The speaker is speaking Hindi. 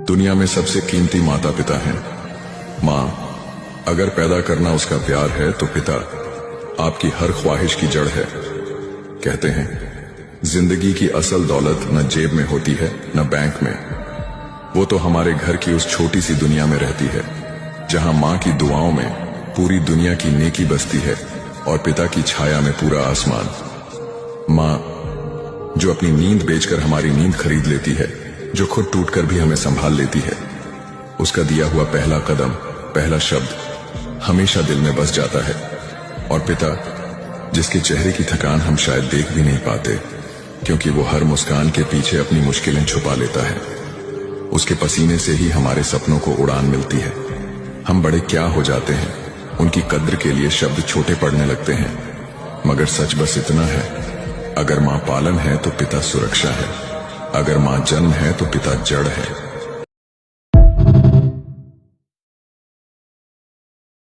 दुनिया में सबसे कीमती माता पिता हैं। माँ, अगर पैदा करना उसका प्यार है तो पिता आपकी हर ख्वाहिश की जड़ है। कहते हैं जिंदगी की असल दौलत न जेब में होती है न बैंक में, वो तो हमारे घर की उस छोटी सी दुनिया में रहती है जहां माँ की दुआओं में पूरी दुनिया की नेकी बसती है और पिता की छाया में पूरा आसमान। माँ जो अपनी नींद बेचकर हमारी नींद खरीद लेती है, जो खुद टूटकर भी हमें संभाल लेती है, उसका दिया हुआ पहला कदम, पहला शब्द हमेशा दिल में बस जाता है। और पिता जिसके चेहरे की थकान हम शायद देख भी नहीं पाते, क्योंकि वो हर मुस्कान के पीछे अपनी मुश्किलें छुपा लेता है। उसके पसीने से ही हमारे सपनों को उड़ान मिलती है। हम बड़े क्या हो जाते हैं, उनकी कद्र के लिए शब्द छोटे पड़ने लगते हैं, मगर सच बस इतना है, अगर माँ पालन है तो पिता सुरक्षा है, अगर माँ जन्म है तो पिता जड़ है।